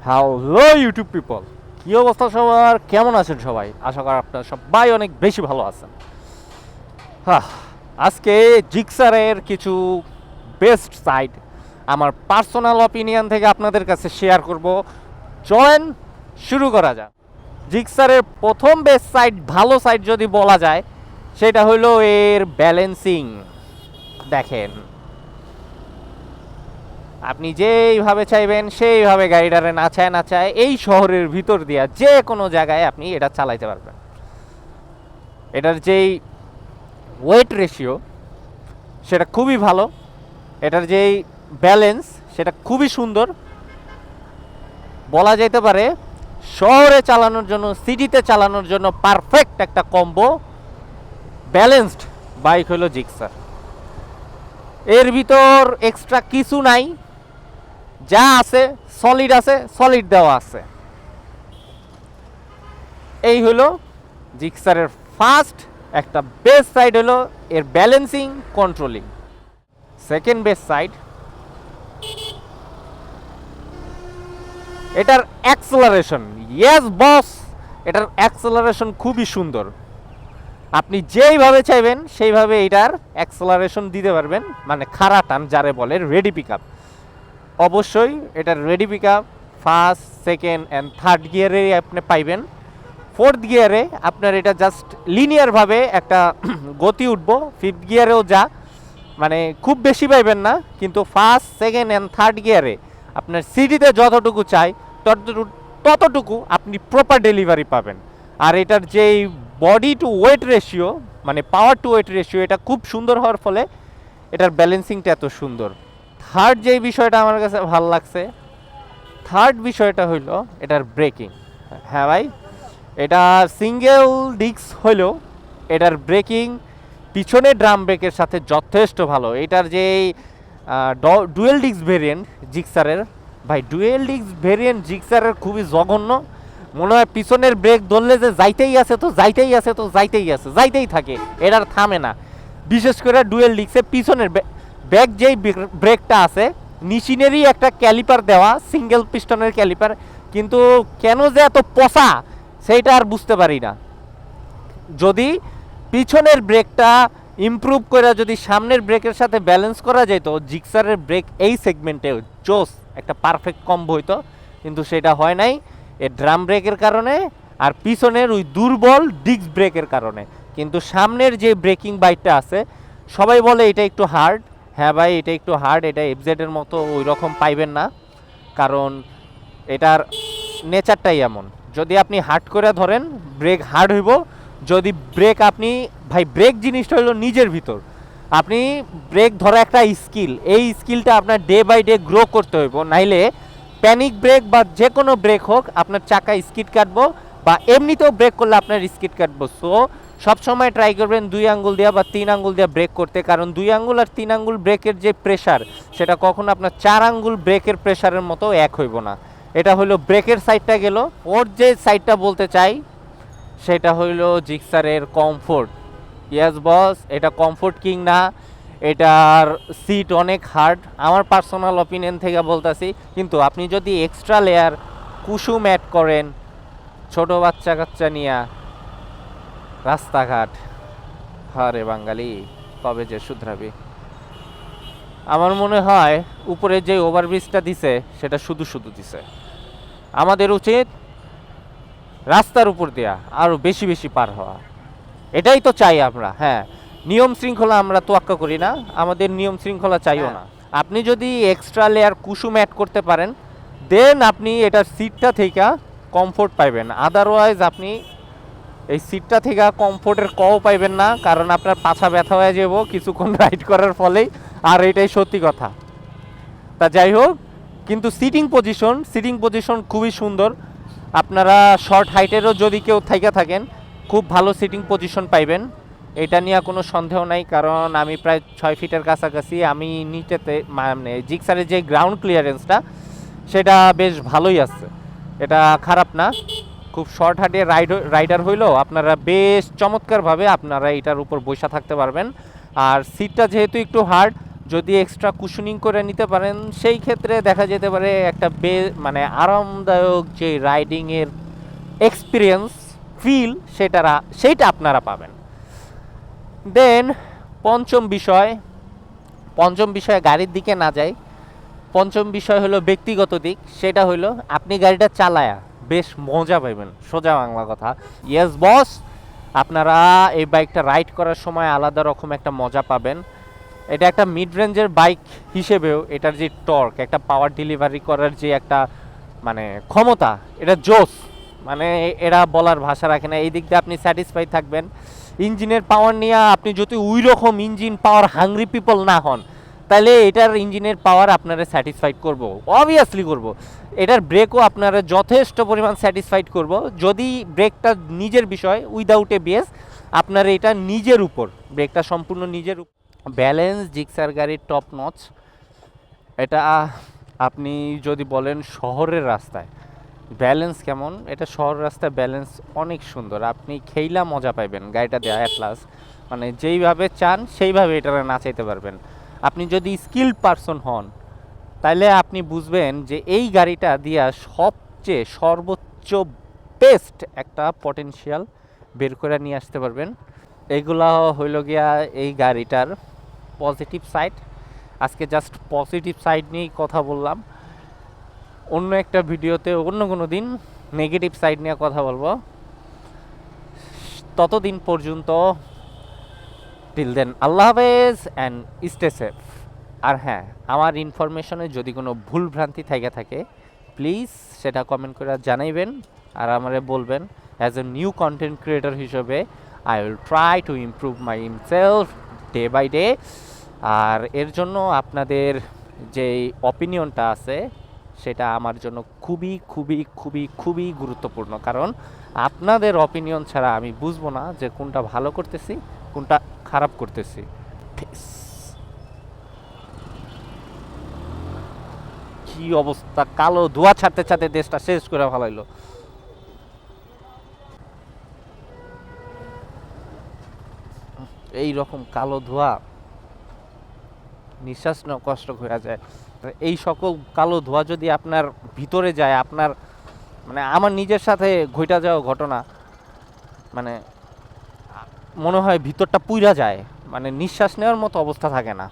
Hello YouTube people, কী অবস্থা সবার? কেমন আছেন সবাই? আশা করি আপনারা সবাই অনেক বেশি ভালো আছেন। হ্যাঁ, আজকে জিক্সারের কিছু বেস্ট সাইড আমার পার্সোনাল অপিনিয়ন থেকে আপনাদের কাছে শেয়ার করব। চলেন শুরু করা যাক। জিক্সারের প্রথম বেস্ট সাইড, ভালো সাইড যদি বলা যায়, সেটা হলো এর ব্যালেন্সিং। দেখেন, আপনি যেইভাবে চাইবেন সেইভাবে গাড়িটারে নাচায় নাচায় এই শহরের ভিতর দিয়া যে কোনো জায়গায় আপনি এটা চালাইতে পারবেন। এটার যেই ওয়েট রেশিও সেটা খুবই ভালো, এটার যেই ব্যালেন্স সেটা খুবই সুন্দর। বলা যেতে পারে শহরে চালানোর জন্য, সিটিতে চালানোর জন্য পারফেক্ট একটা কম্বো ব্যালেন্সড বাইক হলো জিক্সার। এর ভিতর এক্সট্রা কিছু নাই, যা আছে সলিড আছে, সলিড দেওয়া আছে। এই হলো জিক্সারের ফার্স্ট একটা বেস্ট সাইড, হলো এর balancing controlling. Second best side এটার অ্যাক্সেলারেশন। ইয়েস বস, এটার অ্যাক্সেলারেশন খুবই সুন্দর। আপনি যেইভাবে চাইবেন সেইভাবে এটার অ্যাক্সেলারেশন দিতে পারবেন, মানে খাড়া টান যারে বলে, রেডি পিক আপ। অবশ্যই এটার ready pick up first, second and third গিয়ারে আপনি পাইবেন। ফোর্থ গিয়ারে আপনার এটা জাস্ট লিনিয়ারভাবে একটা গতি উঠবো। ফিফথ গিয়ারেও যা, মানে খুব বেশি পাইবেন না, কিন্তু ফার্স্ট, সেকেন্ড অ্যান্ড থার্ড গিয়ারে আপনার সিটিতে যতটুকু চাই ততটুকু আপনি প্রপার ডেলিভারি পাবেন। আর এটার যেই বডি টু ওয়েট রেশিও, মানে পাওয়ার টু ওয়েট রেশিও, এটা খুব সুন্দর হওয়ার ফলে এটার ব্যালেন্সিংটা এত সুন্দর। থার্ড যেই বিষয়টা আমার কাছে ভালো লাগছে, থার্ড বিষয়টা হইল এটার ব্রেকিং। হ্যাঁ ভাই, এটা সিঙ্গেল ডিস্ক হইলেও এটার ব্রেকিং পিছনে ড্রাম ব্রেকের সাথে যথেষ্ট ভালো। এটার যে ডুয়েল ডিস্ক ভেরিয়েন্ট জিক্সারের, ভাই ডুয়েল ডিস্ক ভেরিয়েন্ট জিক্সারের খুবই জঘন্য। মনে হয় পিছনের ব্রেক ধরলে যে যাইতেই আছে তো যাইতেই আছে তো যাইতেই আছে, যাইতেই থাকে, এটার থামে না। বিশেষ করে ডুয়েল ডিস্কে পিছনের ব্যাক যেই ব্রেকটা আছে, নিশিনেরই একটা ক্যালিপার দেওয়া, সিঙ্গেল পিস্টনের ক্যালিপার, কিন্তু কেন যে এত পচা সেইটা আর বুঝতে পারি না। যদি পিছনের ব্রেকটা ইমপ্রুভ করে যদি সামনের ব্রেকের সাথে ব্যালেন্স করা যেত, জিক্সারের ব্রেক এই সেগমেন্টে জোস একটা পারফেক্ট কম্বো হইতো, কিন্তু সেটা হয় নাই এর ড্রাম ব্রেকের কারণে আর পিছনের ওই দুর্বল ডিস্ক ব্রেকের কারণে। কিন্তু সামনের যে ব্রেকিং বাইটটা আছে, সবাই বলে এটা একটু হার্ড। হ্যাঁ ভাই, এটা একটু হার্ড, এটা এফজেডের মতো ওই রকম পাইবেন না, কারণ এটার নেচারটাই এমন। যদি আপনি হার্ড করে ধরেন ব্রেক হার্ড হইব। যদি ব্রেক আপনি, ভাই ব্রেক জিনিসটা হলো নিজের ভিতর। আপনি ব্রেক ধরা একটা স্কিল, এই স্কিলটা আপনার ডে বাই ডে গ্রো করতে হইব, নাইলে প্যানিক ব্রেক বা যে কোনো ব্রেক হোক আপনার চাকা স্কিড কাটবো, বা এমনিতেও ব্রেক করলে আপনার স্কিড কাটবো। সো সবসময় ট্রাই করবেন 2 আঙ্গুল দিয়া বা 3 আঙ্গুল দিয়া ব্রেক করতে, কারণ 2 আঙ্গুল আর 3 আঙ্গুল ব্রেকের যে প্রেশার, সেটা কখনো আপনার 4 আঙ্গুল ব্রেকের প্রেশারের মতো এক হইব না। এটা হইলো ব্রেকের সাইডটা গেল। ওর যে সাইডটা বলতে চাই সেটা হইল জিক্সারের কমফোর্ট। ইয়েস বস, এটা কমফোর্ট কিং না, এটার সিট অনেক হার্ড আমার পার্সোনাল অপিনিয়ন থেকে বলতেছি। কিন্তু আপনি যদি এক্সট্রা লেয়ার কুসুম অ্যাড করেন, ছোট বাচ্চা কাচ্চা নিয়ে রাস্তাঘাট, হারে বাঙালি কবে যে শুধরাবি। আমার মনে হয় উপরে যে ওভারব্রিজটা দিছে সেটা শুধু শুধু দিছে। আমাদের উচিত রাস্তার উপর দেয়া আরও বেশি বেশি পার হওয়া, এটাই তো চাই আমরা। হ্যাঁ, নিয়ম শৃঙ্খলা আমরা তোয়াক্কা করি না, আমাদের নিয়ম শৃঙ্খলা চাইও না। আপনি যদি এক্সট্রা লেয়ার কুসুম অ্যাড করতে পারেন, দেন আপনি এটার সিটটা থেকে কমফোর্ট পাইবেন। আদারওয়াইজ আপনি এই সিটটা থেকে কমফোর্টের কও পাইবেন না, কারণ আপনার পাছা ব্যথা হয়ে যাব কিছুক্ষণ রাইড করার ফলেই, আর এটাই সত্যি কথা। তা যাই হোক, কিন্তু সিটিং পজিশন খুবই সুন্দর। আপনারা শর্ট হাইটেরও যদি কেউ থাইকা থাকেন, খুব ভালো সিটিং পজিশন পাইবেন, এটা নিয়ে কোনো সন্দেহ নাই। কারণ আমি প্রায় 6 ফিটের কাছাকাছি, আমি নিচেতে, মানে জিক্সারের যে গ্রাউন্ড ক্লিয়ারেন্সটা সেটা বেশ ভালোই আছে, এটা খারাপ না। খুব শর্ট হাইটের রাইডার হইলেও আপনারা বেশ চমৎকারভাবে আপনারা এটার উপর বসে থাকতে পারবেন। আর সিটটা যেহেতু একটু হার্ড, যদি এক্সট্রা কুশনিং করে নিতে পারেন সেই ক্ষেত্রে দেখা যেতে পারে একটা মানে আরামদায়ক যে রাইডিংয়ের এক্সপিরিয়েন্স ফিল সেইটা আপনারা পাবেন। দেন পঞ্চম বিষয় গাড়ির দিকে না যাই, পঞ্চম বিষয় হলো ব্যক্তিগত দিক। সেটা হলো আপনি গাড়িটা চালায়া বেশ মজা পাইবেন, সোজা বাংলা কথা। ইয়েস বস, আপনারা এই বাইকটা রাইড করার সময় আলাদা রকম একটা মজা পাবেন। এটা একটা মিড রেঞ্জের বাইক হিসেবেও এটার যে টর্ক, একটা পাওয়ার ডেলিভারি করার যে একটা মানে ক্ষমতা, এটা জোস, মানে এরা বলার ভাষা রাখে না। এই দিক দিয়ে আপনি স্যাটিসফাই থাকবেন। ইঞ্জিনের পাওয়ার নিয়ে আপনি যদি ওই রকম ইঞ্জিন পাওয়ার হাংরি পিপল না হন, তাহলে এটার ইঞ্জিনের পাওয়ার আপনারা স্যাটিসফাইড করব, অবভিয়াসলি করব। এটার ব্রেকও আপনারা যথেষ্ট পরিমাণ স্যাটিসফাইড করব। যদি ব্রেকটা নিজের বিষয়, উইদাউট এ বিএস, আপনার এটা নিজের উপর, ব্রেকটা সম্পূর্ণ নিজের উপর। ব্যালেন্স জিক্সার গাড়ির টপ নচ। এটা আপনি যদি বলেন শহরের রাস্তায় ব্যালেন্স কেমন, এটা শহর রাস্তায় ব্যালেন্স অনেক সুন্দর। আপনি খেইলা মজা পাইবেন গাড়িটা দেয়া অ্যাটলাস, মানে যেইভাবে চান সেইভাবে এটারে নাচাইতে পারবেন। আপনি যদি স্কিল্ড পারসন হন তাহলে আপনি বুঝবেন যে এই গাড়িটা দিয়া সবচেয়ে সর্বোচ্চ বেস্ট একটা পটেনশিয়াল বের করে নিয়ে আসতে পারবেন। এগুলা হইল গিয়া এই গাড়িটার পজিটিভ সাইড। আজকে জাস্ট পজিটিভ সাইড নিয়েই কথা বললাম। অন্য একটা ভিডিওতে অন্য কোনো দিন নেগেটিভ সাইড নিয়ে কথা বলবো। ততদিন পর্যন্ত টিল দেন আল্লাহ হাফেজ অ্যান্ড স্টে সেফ। আর হ্যাঁ, আমার ইনফরমেশনে যদি কোনো ভুল ভ্রান্তি থেকে থাকে প্লিজ সেটা কমেন্ট করে জানাইবেন আর আমারে বলবেন। As a new content creator হিসেবে I will try to improve myself day by day. আর এর জন্য আপনাদের যেই অপিনিয়নটা আছে সেটা আমার জন্য খুবই খুবই খুবই খুবই গুরুত্বপূর্ণ, কারণ আপনাদের অপিনিয়ন ছাড়া আমি বুঝবো না যে কোনটা ভালো করতেছি কোনটা খারাপ করতেছি। কি অবস্থা, কালো ধোঁয়া ছাড়তে ছাড়তে দেশটা শেষ করে ফেলাইলো। এই রকম কালো ধোঁয়া নিঃশ্বাস নেওয়া কষ্ট হয়ে যায়। এই সকল কালো ধোঁয়া যদি আপনার ভিতরে যায়, আপনার মানে আমার নিজের সাথে ঘইটা যাওয়া ঘটনা, মানে মনে হয় ভিতরটা পুইরা যায়, মানে নিঃশ্বাস নেওয়ার মতো অবস্থা থাকে না।